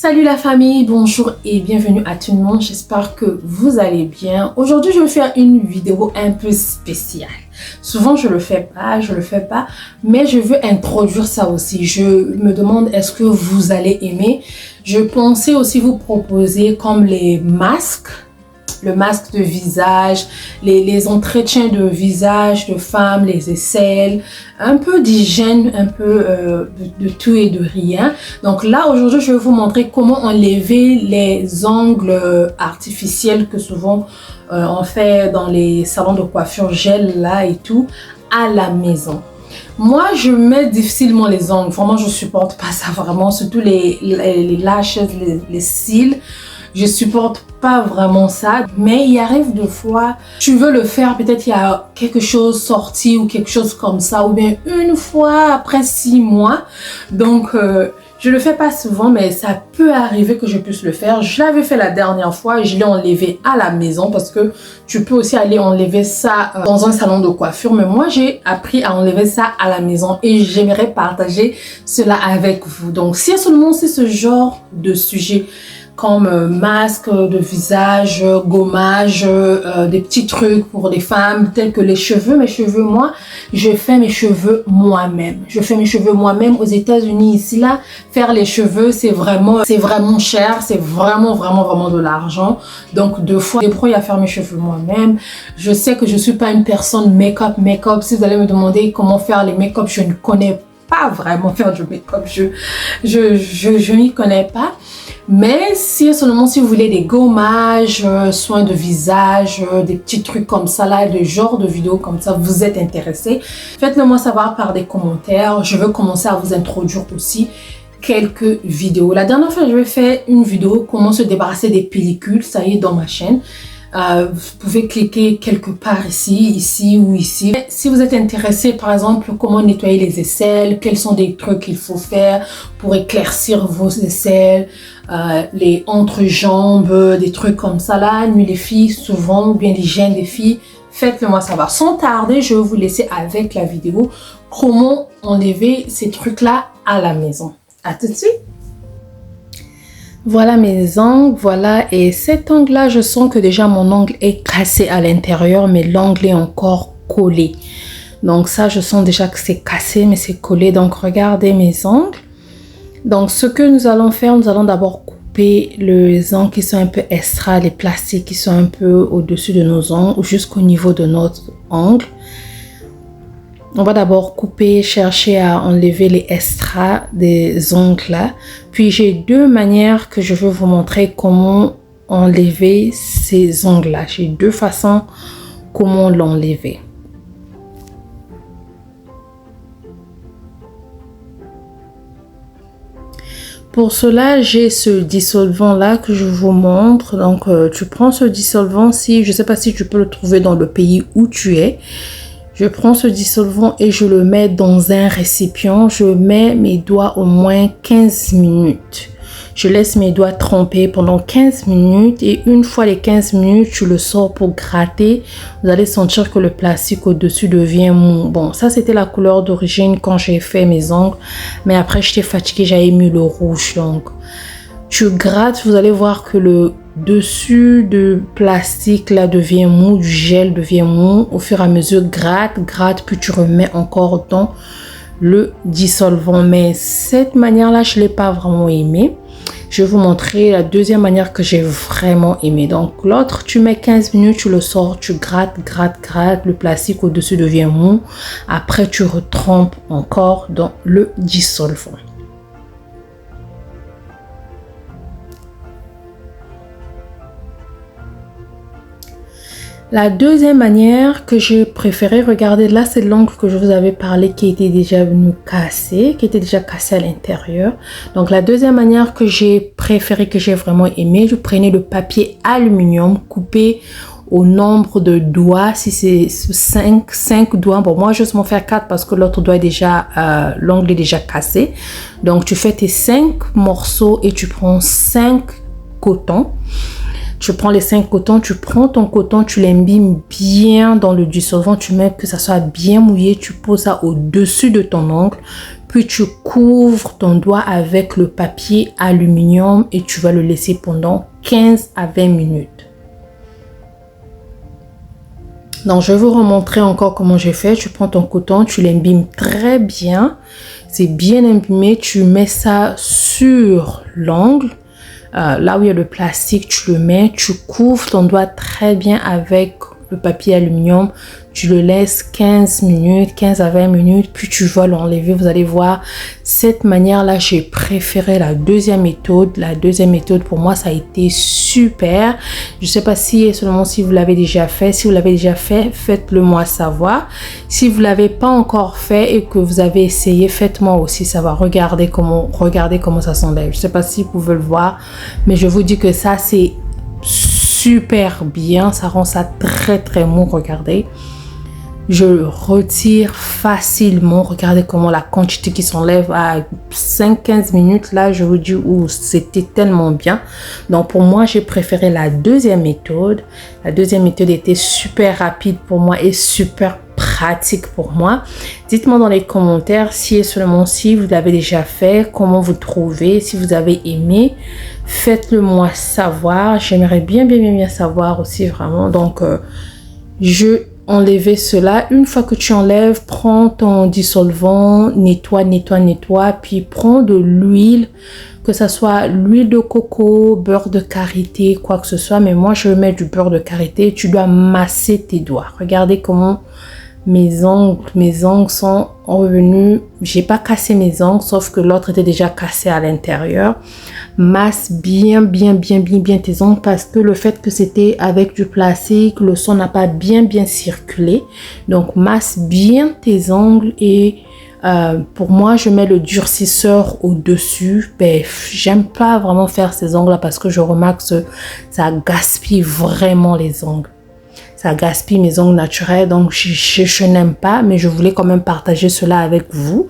Salut la famille, bonjour et bienvenue à tout le monde, j'espère que vous allez bien. Aujourd'hui je vais faire une vidéo un peu spéciale. Souvent je le fais pas, mais je veux introduire ça aussi. Je me demande est-ce que vous allez aimer. Je pensais aussi vous proposer comme les masques. Le masque de visage, les entretiens de visage de femmes, les aisselles, un peu d'hygiène, un peu de tout et de rien. Donc là, aujourd'hui, je vais vous montrer comment enlever les ongles artificiels que souvent on fait dans les salons de coiffure, gel là et tout, à la maison. Moi, je mets difficilement les ongles. Vraiment, je supporte pas ça vraiment, surtout les lashes, les cils. Je supporte pas vraiment ça, mais il arrive des fois, tu veux le faire, peut-être il y a quelque chose sorti ou quelque chose comme ça, ou bien une fois après 6 mois. Donc, je le fais pas souvent, mais ça peut arriver que je puisse le faire. Je l'avais fait la dernière fois et je l'ai enlevé à la maison parce que tu peux aussi aller enlever ça dans un salon de coiffure. Mais moi, j'ai appris à enlever ça à la maison et j'aimerais partager cela avec vous. Donc, si seulement c'est ce genre de sujet, comme masque de visage, gommage, des petits trucs pour les femmes, tels que les cheveux. Mes cheveux, moi, je fais mes cheveux moi-même. Je fais mes cheveux moi-même aux États-Unis. Ici, là, faire les cheveux, c'est vraiment cher. C'est vraiment de l'argent. Donc, 2 fois, débrouille à faire mes cheveux moi-même. Je sais que je suis pas une personne make-up. Si vous allez me demander comment faire les make-up, je ne connais pas vraiment faire du make-up. Je n'y connais pas. Mais si seulement si vous voulez des gommages, soins de visage, des petits trucs comme ça là, des genres de vidéos comme ça, vous êtes intéressé, faites-le moi savoir par des commentaires. Je veux commencer à vous introduire aussi quelques vidéos. La dernière fois, je vais faire une vidéo comment se débarrasser des pellicules, ça y est dans ma chaîne. Vous pouvez cliquer quelque part ici ou ici. Si vous êtes intéressé, par exemple, comment nettoyer les aisselles, quels sont des trucs qu'il faut faire pour éclaircir vos aisselles, les entrejambes, des trucs comme ça là, nuit les filles souvent, ou bien l'hygiène des filles, faites-le moi savoir. Sans tarder, je vais vous laisser avec la vidéo comment enlever ces trucs là à la maison. À tout de suite. Voilà mes ongles, voilà, et cet ongle là, je sens que déjà mon ongle est cassé à l'intérieur, mais l'ongle est encore collé. Donc ça, je sens déjà que c'est cassé, mais c'est collé. Donc regardez mes ongles. Donc ce que nous allons faire, nous allons d'abord couper les ongles qui sont un peu extra, les plastiques qui sont un peu au-dessus de nos ongles, ou jusqu'au niveau de notre ongle. On va d'abord couper, chercher à enlever les extras des ongles là. Puis j'ai 2 manières que je veux vous montrer comment enlever ces ongles là. J'ai 2 façons comment l'enlever. Pour cela, j'ai ce dissolvant là que je vous montre. Donc tu prends ce dissolvant, si je sais pas si tu peux le trouver dans le pays où tu es. Je prends ce dissolvant et je le mets dans un récipient. Je mets mes doigts au moins 15 minutes. Je laisse mes doigts tremper pendant 15 minutes et une fois les 15 minutes, tu le sors pour gratter. Vous allez sentir que le plastique au-dessus devient mou. Bon, ça c'était la couleur d'origine quand j'ai fait mes ongles. Mais après, j'étais fatiguée, j'avais mis le rouge. Donc, tu grattes, vous allez voir que le dessus de plastique là devient mou, du gel devient mou. Au fur et à mesure, gratte, puis tu remets encore dans le dissolvant. Mais cette manière là, je l'ai pas vraiment aimé. Je vais vous montrer la deuxième manière que j'ai vraiment aimé. Donc l'autre, tu mets 15 minutes, tu le sors, tu grattes, le plastique au-dessus devient mou. Après, tu retrempes encore dans le dissolvant. La deuxième manière que j'ai préféré, regardez là, c'est l'ongle que je vous avais parlé qui était déjà venu casser, qui était déjà cassé à l'intérieur. Donc la deuxième manière que j'ai préféré, que j'ai vraiment aimé, je prenais le papier aluminium coupé au nombre de doigts, si c'est 5 doigts. Bon, moi, je vais m'en faire 4 parce que l'autre doigt est déjà, l'ongle est déjà cassé. Donc, tu fais tes 5 morceaux et tu prends 5 cotons. Tu prends les 5 cotons, tu prends ton coton, tu l'imbimes bien dans le dissolvant. Tu mets que ça soit bien mouillé. Tu poses ça au-dessus de ton ongle. Puis tu couvres ton doigt avec le papier aluminium et tu vas le laisser pendant 15 à 20 minutes. Donc, je vais vous remontrer encore comment j'ai fait. Tu prends ton coton, tu l'imbimes très bien. C'est bien imbibé. Tu mets ça sur l'ongle. Là où il y a le plastique, tu le mets. Tu couvres ton doigt très bien avec le papier aluminium. Tu le laisses 15 minutes, 15 à 20 minutes. Puis tu vas l'enlever. Vous allez voir, cette manière-là, j'ai préféré la deuxième méthode. La deuxième méthode, pour moi, ça a été super. Je ne sais pas si seulement si vous l'avez déjà fait. Si vous l'avez déjà fait, faites-le moi savoir. Si vous ne l'avez pas encore fait et que vous avez essayé, faites-moi aussi savoir. Regardez comment ça s'enlève. Je ne sais pas si vous pouvez le voir, mais je vous dis que ça, c'est super bien. Ça rend ça très, très mou. Regardez. Je le retire facilement. Regardez comment la quantité qui s'enlève à 5-15 minutes. Là, je vous dis, c'était tellement bien. Donc, pour moi, j'ai préféré la deuxième méthode. La deuxième méthode était super rapide pour moi et super pratique pour moi. Dites-moi dans les commentaires si et seulement si vous l'avez déjà fait, comment vous trouvez, si vous avez aimé. Faites-le moi savoir. J'aimerais bien savoir aussi vraiment. Donc, enlever cela. Une fois que tu enlèves, prends ton dissolvant, nettoie, puis prends de l'huile, que ce soit l'huile de coco, beurre de karité, quoi que ce soit. Mais moi, je mets du beurre de karité. Tu dois masser tes doigts. Regardez comment mes ongles sont revenus. J'ai pas cassé mes ongles, sauf que l'autre était déjà cassé à l'intérieur. Masse bien tes ongles parce que le fait que c'était avec du plastique, le sang n'a pas bien circulé. Donc masse bien tes ongles et pour moi je mets le durcisseur au dessus. J'aime pas vraiment faire ces ongles là parce que je remarque que ça gaspille vraiment les ongles. Ça gaspille mes ongles naturels, donc je n'aime pas, mais je voulais quand même partager cela avec vous.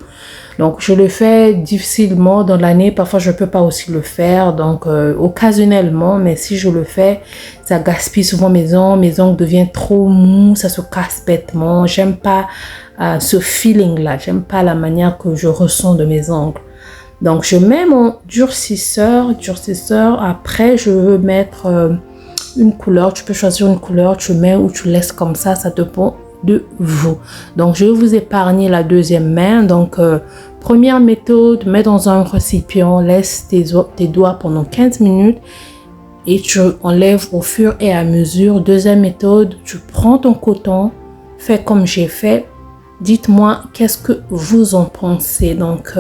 Donc, je le fais difficilement dans l'année. Parfois, je ne peux pas aussi le faire, donc occasionnellement. Mais si je le fais, ça gaspille souvent mes ongles. Mes ongles deviennent trop mous, ça se casse bêtement. J'aime pas ce feeling-là. J'aime pas la manière que je ressens de mes ongles. Donc, je mets mon durcisseur. Après, je veux mettre une couleur. Tu peux choisir une couleur, tu mets ou tu laisses comme ça dépend de vous. Donc, je vais vous épargner la deuxième main. Donc, première méthode, mets dans un récipient, laisse tes doigts pendant 15 minutes et tu enlèves au fur et à mesure. Deuxième méthode, tu prends ton coton, fais comme j'ai fait. Dites-moi qu'est-ce que vous en pensez. Donc,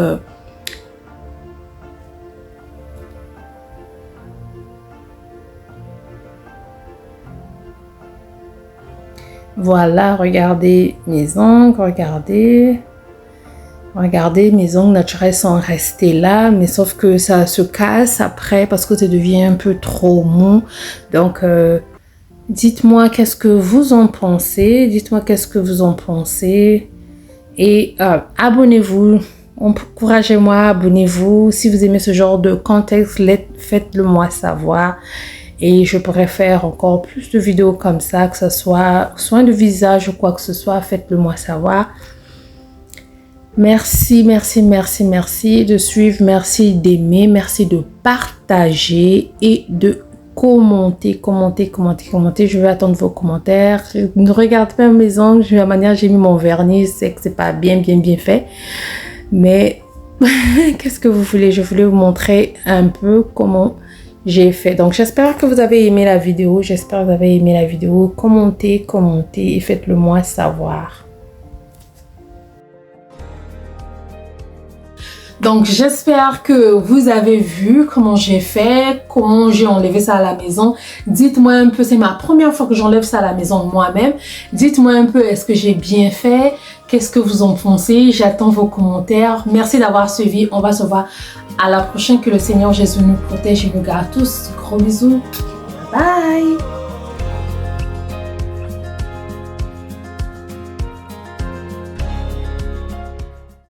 voilà, regardez mes ongles, regardez mes ongles naturels sont restés là, mais sauf que ça se casse après parce que ça devient un peu trop mou. Donc, dites-moi qu'est-ce que vous en pensez, et abonnez-vous, encouragez-moi, abonnez-vous. Si vous aimez ce genre de contexte, faites-le moi savoir. Et je pourrais faire encore plus de vidéos comme ça, que ce soit soin de visage ou quoi que ce soit, faites-le moi savoir. Merci de suivre, merci d'aimer, merci de partager et de commenter. Je vais attendre vos commentaires. Ne regardez pas mes ongles, de la manière j'ai mis mon vernis, c'est que c'est pas bien fait. Mais qu'est-ce que vous voulez? Je voulais vous montrer un peu comment j'ai fait. Donc, j'espère que vous avez aimé la vidéo. Commentez et faites-le moi savoir. Donc, j'espère que vous avez vu comment j'ai fait, comment j'ai enlevé ça à la maison. Dites-moi un peu, c'est ma première fois que j'enlève ça à la maison moi-même. Dites-moi un peu, est-ce que j'ai bien fait? Qu'est-ce que vous en pensez? J'attends vos commentaires. Merci d'avoir suivi. On va se voir à la prochaine. Que le Seigneur Jésus nous protège et nous garde tous. Gros bisous. Bye!